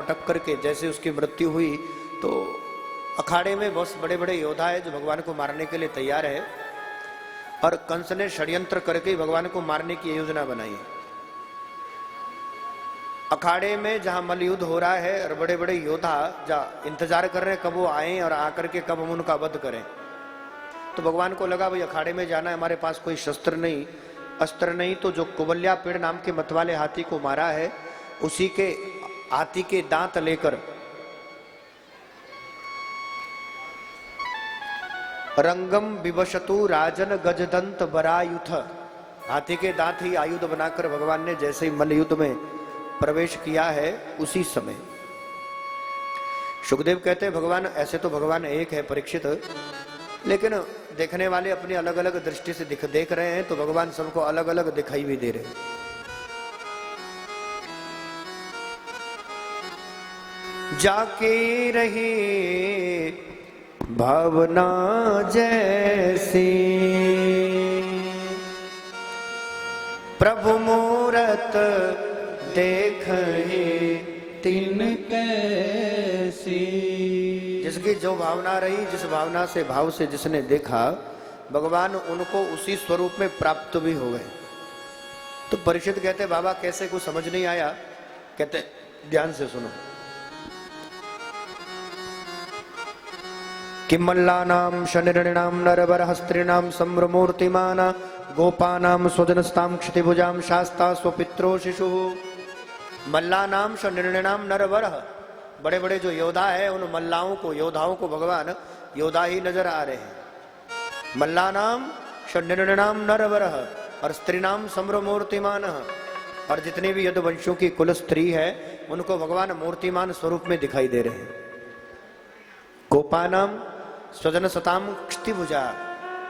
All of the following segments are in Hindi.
पटक करके जैसे उसकी मृत्यु हुई, तो अखाड़े में बहुत बड़े बड़े योद्धा है जो भगवान को मारने के लिए तैयार है, और कंस ने षड्यंत्र करके भगवान को मारने की योजना बनाई। अखाड़े में जहां मल्ल युद्ध हो रहा है और बड़े बड़े योद्धा जहाँ इंतजार कर रहे हैं कब वो आए और आकर के कब हम उनका वध करें। तो भगवान को लगा भाई अखाड़े में जाना है, हमारे पास कोई शस्त्र नहीं, अस्त्र नहीं, तो जो कुबल्या पेड़ नाम के मतवाले हाथी को मारा है उसी के हाथी के दांत लेकर रंगम विवशतु राजन गजदंत बरायुथ, हाथी के दांत ही आयुध बनाकर भगवान ने जैसे ही मल्ल युद्ध में प्रवेश किया है उसी समय। सुखदेव कहते हैं भगवान, ऐसे तो भगवान एक है परीक्षित, लेकिन देखने वाले अपनी अलग अलग दृष्टि से देख रहे हैं, तो भगवान सबको अलग अलग दिखाई भी दे रहे हैं। जाके रही भावना जैसी प्रभु मूरत देख तिन कैसी, जिसकी जो भावना रही, जिस भावना से भाव से जिसने देखा, भगवान उनको उसी स्वरूप में प्राप्त भी हो गए। तो परीक्षित कहते बाबा कैसे कुछ समझ नहीं आया। कहते ध्यान से सुनो कि मल्लानाम शनिर्णाम नरवर स्त्रीणाम सम्रमूर्तिमान गोपानाम स्वजनस्ताम क्षितिभुजाम शास्ता स्वपित्रो शिशु। मल्लानाम शनिर्णाम नरवर, बड़े बड़े जो योद्धा है उन मल्लाओं को, योद्धाओं को भगवान योद्धा ही नजर आ रहे हैं। मल्लानाम शनिर्णाम नरवर और स्त्रीनाम सम्रमूर्तिमान, और जितनी भी यदुवंशियों की कुल स्त्री है उनको भगवान मूर्तिमान स्वरूप में दिखाई दे रहे हैं। गोपानाम स्वजन सताम क्षितिभुजा,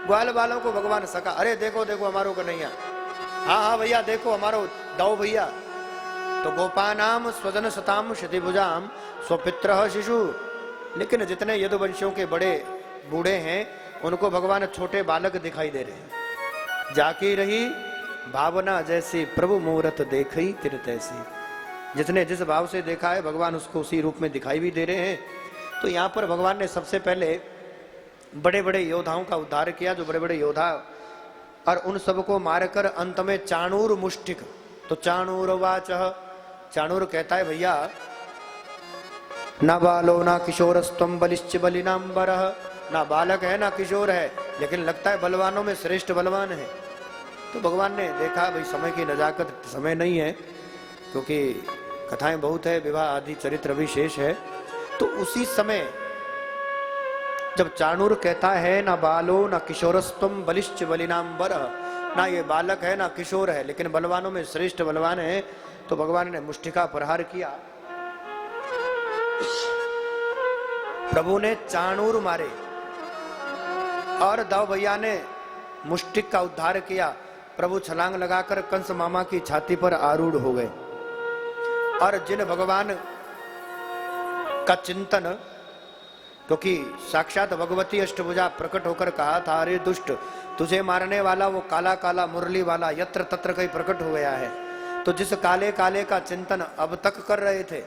ग्वाल बालों को भगवान सका, अरे देखो देखो हमारो कन्हैया, हाँ हाँ भैया देखो हमारो दाऊ भैया। तो गोपानाम स्वजन सताम क्षितिभुजाम स्वपित्र शिशु, लेकिन जितने यदुवंशियों के बड़े बूढ़े हैं उनको भगवान छोटे बालक दिखाई दे रहे हैं। जाकी रही भावना जैसी प्रभु मूरत देखी तिन तैसी, जिसने जिस भाव से देखा है भगवान उसको उसी रूप में दिखाई भी दे रहे हैं। तो यहाँ पर भगवान ने सबसे पहले बड़े बड़े योद्धाओं का उद्धार किया, जो बड़े बड़े योद्धा, और उन सबको मारकर अंत में चाणूर मुष्टिक। तो चाणूर वाच, चाणूर कहता है भैया ना बालो ना किशोरस्तम बलिश्च बलिनाम्बर, ना बालक है ना किशोर है, लेकिन लगता है बलवानों में श्रेष्ठ बलवान है। तो भगवान ने देखा भाई समय की नजाकत, समय नहीं है क्योंकि कथाएं बहुत है, विवाह आदि चरित्र भी शेष है। तो उसी समय जब चाणूर कहता है ना बालो ना किशोरस्तम बलिश्च बलिनाम्बर, ना ये बालक है ना किशोर है, लेकिन बलवानों में श्रेष्ठ बलवान है, तो भगवान ने मुष्टिका प्रहार किया। प्रभु ने चाणूर मारे और दाऊ भैया ने मुष्टिक का उद्धार किया। प्रभु छलांग लगाकर कंस मामा की छाती पर आरूढ़ हो गए, और जिन भगवान का चिंतन, क्योंकि साक्षात भगवती अष्टभुजा प्रकट होकर कहा था अरे दुष्ट तुझे मारने वाला वो काला काला मुरली वाला यत्र तत्र कहीं प्रकट हो गया है। तो जिस काले काले का चिंतन अब तक कर रहे थे,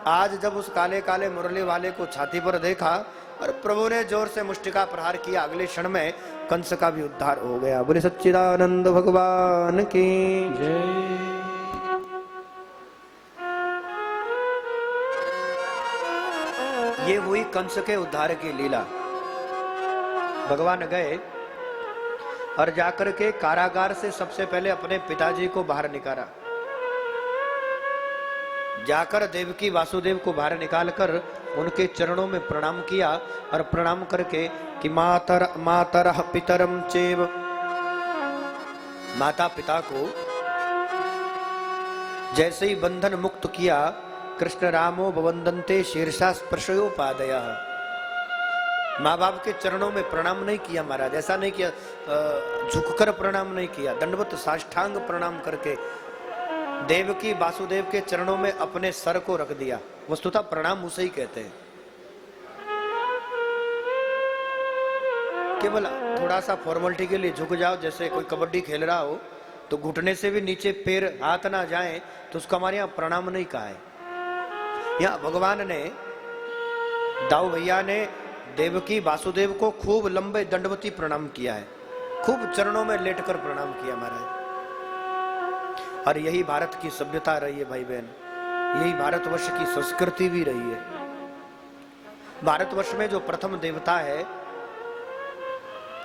आज जब उस काले काले मुरली वाले को छाती पर देखा और प्रभु ने जोर से मुष्टिका प्रहार किया, अगले क्षण में कंस का भी उद्धार हो गया। बोले सच्चिदानंद भगवान की जय। ये हुई कंस के उद्धार की लीला। भगवान गए और जाकर के कारागार से सबसे पहले अपने पिताजी को बाहर निकाला, जाकर देवकी वासुदेव को बाहर निकालकर उनके चरणों में प्रणाम किया, और प्रणाम करके कि मातरः पितरम चेव, माता पिता को जैसे ही बंधन मुक्त किया, कृष्ण रामो भवंदन्ते शीर्षा स्पर्शयोपादया, माँ बाप के चरणों में प्रणाम नहीं किया महाराज, ऐसा नहीं किया झुककर प्रणाम नहीं किया, दंडवत साष्टांग प्रणाम करके देवकी वासुदेव के चरणों में अपने सर को रख दिया। वस्तुतः प्रणाम उसे ही कहते हैं। केवल थोड़ा सा फॉर्मेलिटी के लिए झुक जाओ, जैसे कोई कबड्डी खेल रहा हो तो घुटने से भी नीचे पैर हाथ ना जाए, तो उसको हमारे यहाँ प्रणाम नहीं कहा है। यहां भगवान ने, दाऊ भैया ने देवकी वासुदेव को खूब लंबे दंडवती प्रणाम किया है, खूब चरणों में लेटकर प्रणाम किया महाराज। और यही भारत की सभ्यता रही है भाई बहन, यही भारतवर्ष की संस्कृति भी रही है। भारतवर्ष में जो प्रथम देवता है,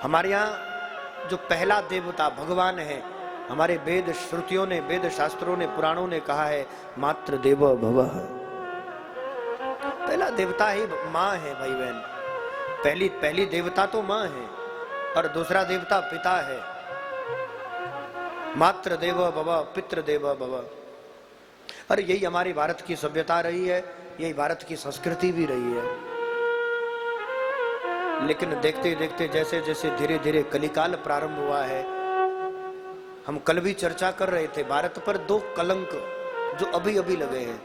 हमारे यहाँ जो पहला देवता भगवान है, हमारे वेद श्रुतियों ने, वेद शास्त्रों ने, पुराणों ने कहा है मातृ देवो भवः। पहला देवता ही माँ है भाई बहन, पहली देवता तो माँ है और दूसरा देवता पिता है। मातृ देवो भवः, पितृ देवो भवः। और यही हमारी भारत की सभ्यता रही है, यही भारत की संस्कृति भी रही है। लेकिन देखते देखते जैसे जैसे धीरे धीरे कलिकाल प्रारंभ हुआ है, हम कल भी चर्चा कर रहे थे, भारत पर दो कलंक जो अभी अभी लगे हैं।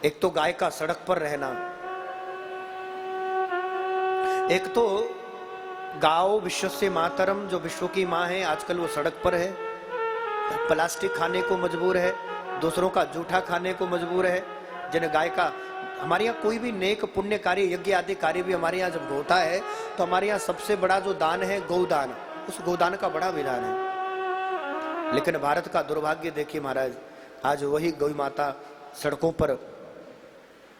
एक तो गाय का सड़क पर रहना, एक तो गाओ विश्वस्य मातरम, जो विश्व की माँ है, आजकल वो सड़क पर है, प्लास्टिक खाने को मजबूर है, दूसरों का जूठा खाने को मजबूर है। जिन गाय का, हमारे यहाँ कोई भी नेक पुण्य कार्य, यज्ञ आदि कार्य भी हमारे यहाँ जब होता है तो हमारे यहाँ सबसे बड़ा जो दान है गौदान, उस गौदान का बड़ा विधान है। लेकिन भारत का दुर्भाग्य देखिए महाराज, आज वही गौ माता सड़कों पर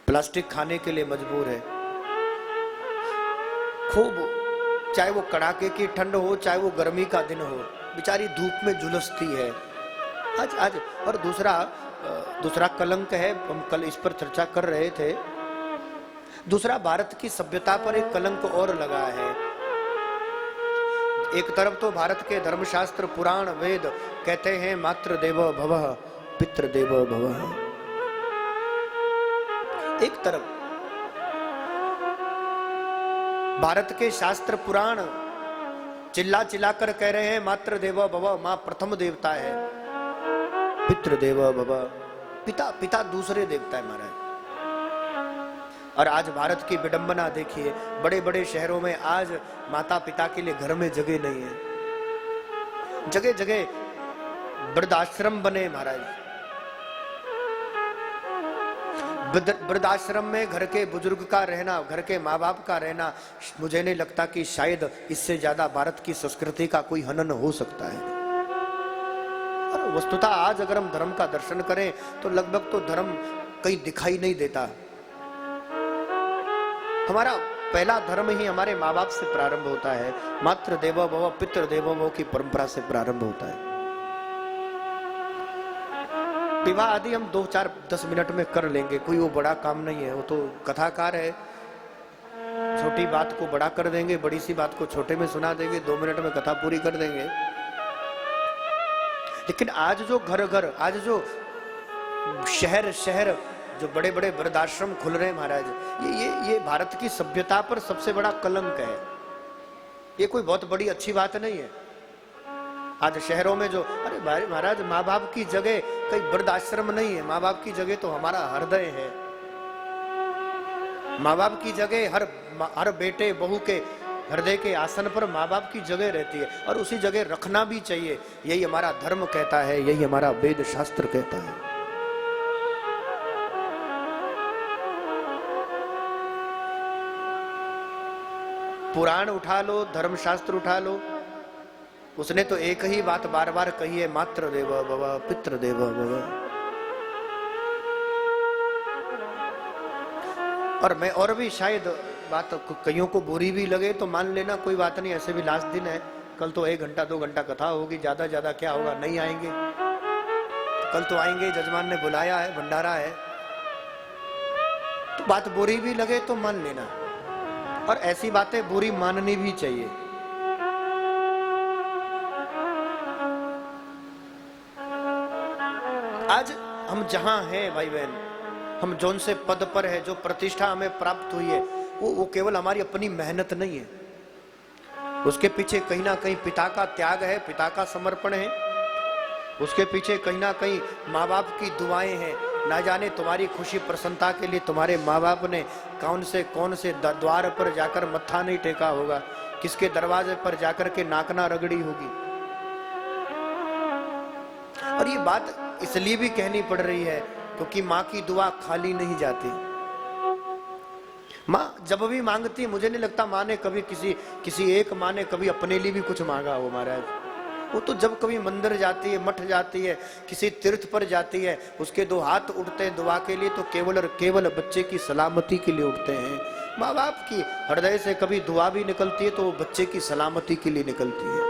प्लास्टिक खाने के लिए मजबूर है। खूब, चाहे वो कड़ाके की ठंड हो, चाहे वो गर्मी का दिन हो, बेचारी धूप में झुलसती है आज। और दूसरा कलंक है, हम कल इस पर चर्चा कर रहे थे। दूसरा, भारत की सभ्यता पर एक कलंक और लगा है। एक तरफ तो भारत के धर्मशास्त्र, पुराण, वेद कहते हैं मातृ देवो भवः, पितृ देवो भवः। एक तरफ भारत के शास्त्र पुराण चिल्ला चिल्ला कर कह रहे हैं मातृ देवो भवः, मां प्रथम देवता है, पितृ देवो भवः, पिता दूसरे देवता है महाराज। और आज भारत की विडंबना देखिए, बड़े बड़े शहरों में आज माता पिता के लिए घर में जगह नहीं है, जगह जगह वृद्धाश्रम बने महाराज। वृद्धाश्रम में घर के बुजुर्ग का रहना, घर के माँ बाप का रहना, मुझे नहीं लगता कि शायद इससे ज्यादा भारत की संस्कृति का कोई हनन हो सकता है। और वस्तुतः आज अगर हम धर्म का दर्शन करें तो लगभग तो धर्म कहीं दिखाई नहीं देता। हमारा पहला धर्म ही हमारे माँ बाप से प्रारंभ होता है, मातृ देवो भव, पितृ देवो भव की परंपरा से प्रारंभ होता है। विवाह आदि हम 2-4-10 मिनट में कर लेंगे, कोई वो बड़ा काम नहीं है, वो तो कथाकार है, छोटी बात को बड़ा कर देंगे, बड़ी सी बात को छोटे में सुना देंगे, 2 मिनट में कथा पूरी कर देंगे। लेकिन आज जो घर घर, आज जो शहर शहर जो बड़े बड़े वृद्धाश्रम खुल रहे हैं महाराज, ये भारत की सभ्यता पर सबसे बड़ा कलंक है। ये कोई बहुत बड़ी अच्छी बात नहीं है। आज शहरों में जो, अरे भाई महाराज, माँ बाप की जगह कहीं वृद्धाश्रम नहीं है, माँ बाप की जगह तो हमारा हृदय है। माँ बाप की जगह हर बेटे बहू के हृदय के आसन पर माँ बाप की जगह रहती है, और उसी जगह रखना भी चाहिए। यही हमारा धर्म कहता है, यही हमारा वेद शास्त्र कहता है। पुराण उठा लो, धर्मशास्त्र उठा लो, उसने तो एक ही बात बार बार कही है, मातृ देवो भव, पितृ देवो भव। और मैं और भी शायद बात कईयों को बुरी भी लगे तो मान लेना, कोई बात नहीं, ऐसे भी लास्ट दिन है, कल तो 1 घंटा 2 घंटा कथा होगी, ज्यादा ज्यादा क्या होगा, नहीं आएंगे तो कल तो आएंगे, जजमान ने बुलाया है, भंडारा है, तो बात बुरी भी लगे तो मान लेना। और ऐसी बातें बुरी माननी भी चाहिए। आज हम जहां हैं भाई बहन, हम जौन से पद पर है, जो प्रतिष्ठा हमें प्राप्त हुई है, वो केवल हमारी अपनी मेहनत नहीं है, उसके पीछे कहीं ना कहीं पिता का त्याग है, पिता का समर्पण है, उसके पीछे कहीं ना कहीं माँ बाप की दुआएं हैं। ना जाने तुम्हारी खुशी प्रसन्नता के लिए तुम्हारे माँ बाप ने कौन से द्वार पर जाकर मत्था नहीं टेका होगा, किसके दरवाजे पर जाकर के नाकना रगड़ी होगी। और ये बात इसलिए भी कहनी पड़ रही है क्योंकि माँ की दुआ खाली नहीं जाती। माँ जब भी मांगती, मुझे नहीं लगता माँ ने कभी किसी एक माँ ने कभी अपने लिए भी कुछ मांगा हो महाराज। वो तो जब कभी मंदिर जाती है, मठ जाती है, किसी तीर्थ पर जाती है, उसके दो हाथ उठते हैं दुआ के लिए, तो केवल और केवल बच्चे की सलामती के लिए उठते हैं। माँ बाप की हृदय से कभी दुआ भी निकलती है तो वो बच्चे की सलामती के लिए निकलती है।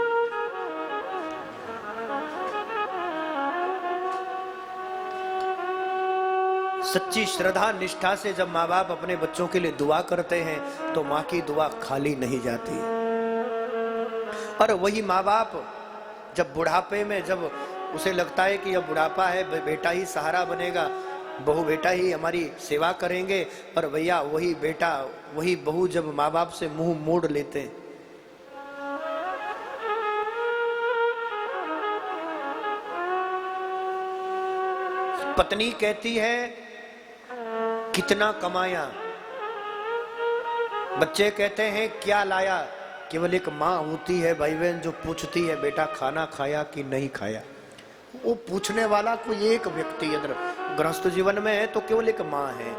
सच्ची श्रद्धा निष्ठा से जब माँ बाप अपने बच्चों के लिए दुआ करते हैं तो माँ की दुआ खाली नहीं जाती। और वही माँ बाप जब बुढ़ापे में, जब उसे लगता है कि अब बुढ़ापा है, बेटा ही सहारा बनेगा, बहू बेटा ही हमारी सेवा करेंगे, पर भैया वही बेटा वही बहू जब माँ बाप से मुंह मोड़ लेते हैं, पत्नी कहती है कितना कमाया, बच्चे कहते हैं क्या लाया। केवल एक माँ होती है भाई बहन जो पूछती है बेटा खाना खाया कि नहीं खाया। वो पूछने वाला कोई एक व्यक्ति अगर गृहस्थ जीवन में है तो केवल एक माँ है।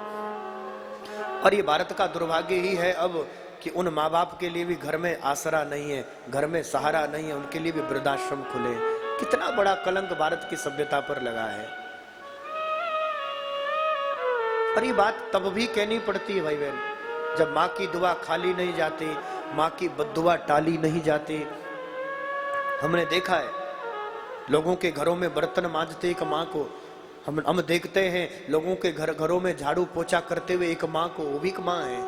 और ये भारत का दुर्भाग्य ही है अब कि उन माँ बाप के लिए भी घर में आसरा नहीं है, घर में सहारा नहीं है, उनके लिए भी वृद्धाश्रम खुले। कितना बड़ा कलंक भारत की सभ्यता पर लगा है। और ये बात तब भी कहनी पड़ती है भाई बहन जब माँ की दुआ खाली नहीं जाती, माँ की बद्दुआ टाली नहीं जाती। हमने देखा है लोगों के घरों में बर्तन मांजते एक माँ को, हम देखते हैं लोगों के घरों में झाड़ू पोछा करते हुए एक माँ को, वो भी एक माँ है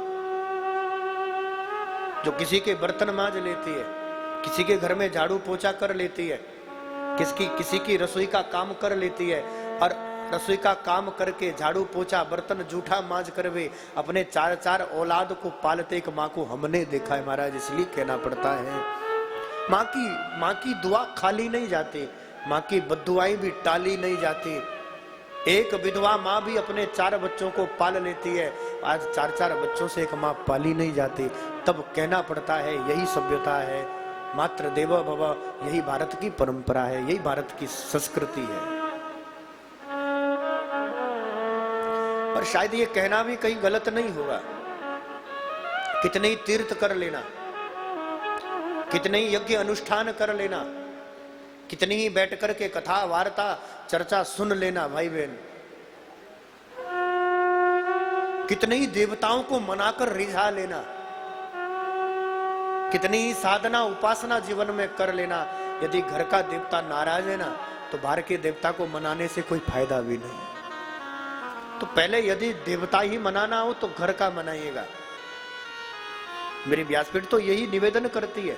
जो किसी के बर्तन मांज लेती है, किसी के घर में झाड़ू पोछा कर लेती है, किसी की रसोई का काम कर लेती है। और रसोई का काम करके झाड़ू पोछा बर्तन जूठा मांज कर वे अपने चार औलाद को पालते एक माँ को हमने देखा है महाराज। इसलिए कहना पड़ता है माँ की दुआ खाली नहीं जाती, माँ की बद्दुआएं भी टाली नहीं जाती। एक विधवा माँ भी अपने 4 बच्चों को पाल लेती है, आज 4 बच्चों से एक माँ पाली नहीं जाती। तब कहना पड़ता है यही सभ्यता है, मात्र देवो भव, यही भारत की परंपरा है, यही भारत की संस्कृति है। और शायद ये कहना भी कहीं गलत नहीं होगा। कितने ही तीर्थ कर लेना, कितने ही यज्ञ अनुष्ठान कर लेना, कितनी ही बैठ कर के कथा वार्ता चर्चा सुन लेना भाई बहन, कितने ही देवताओं को मनाकर रिझा लेना, कितनी ही साधना उपासना जीवन में कर लेना, यदि घर का देवता नाराज है ना तो बाहर के देवता को मनाने से कोई फायदा भी नहीं। तो पहले यदि देवता ही मनाना हो तो घर का मनाइएगा। मेरी व्यासपीठ तो यही निवेदन करती है।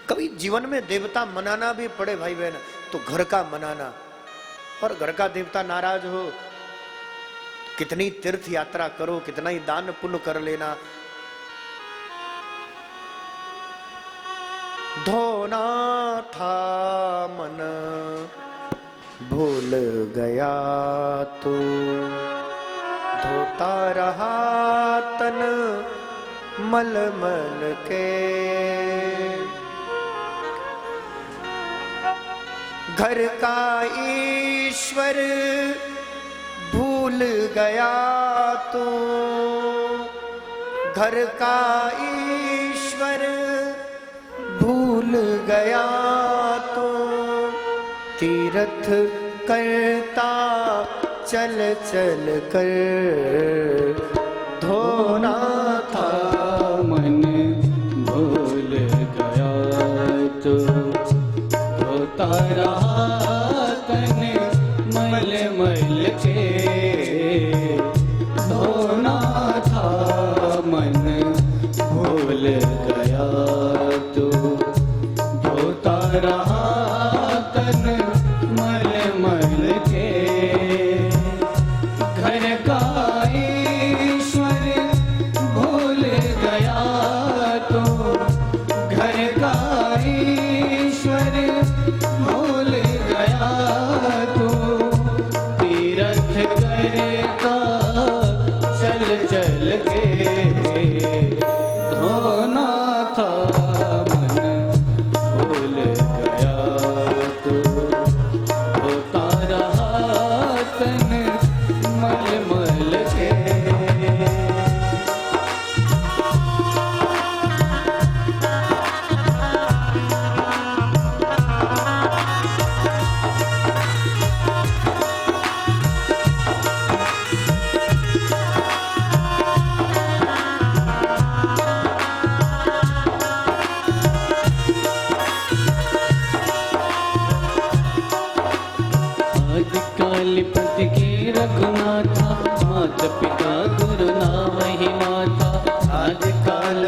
कभी जीवन में देवता मनाना भी पड़े भाई बहन तो घर का मनाना। और घर का देवता नाराज हो, कितनी तीर्थ यात्रा करो, कितना ही दान पुण्य कर लेना, धोना था मन भूल गया तू, धोता रहा तन मल मल के, घर का ईश्वर भूल गया तू, घर का ईश्वर भूल गया तू, तीर्थ करता चल चल कर धोना था मन भूल गया तो धोता रहा तन मल मल के, धोना था मन भूल गया तो धोता रहा तन मल मल के, घर का ईश्वर भूल गया तो, घर का ईश्वर भूल गया तो, तीर्थ करता चल चल के धोना था मन भूल गया तो, धोता रहा रघुनाथा, मात पिता गुरु नाम ही माता, आज काल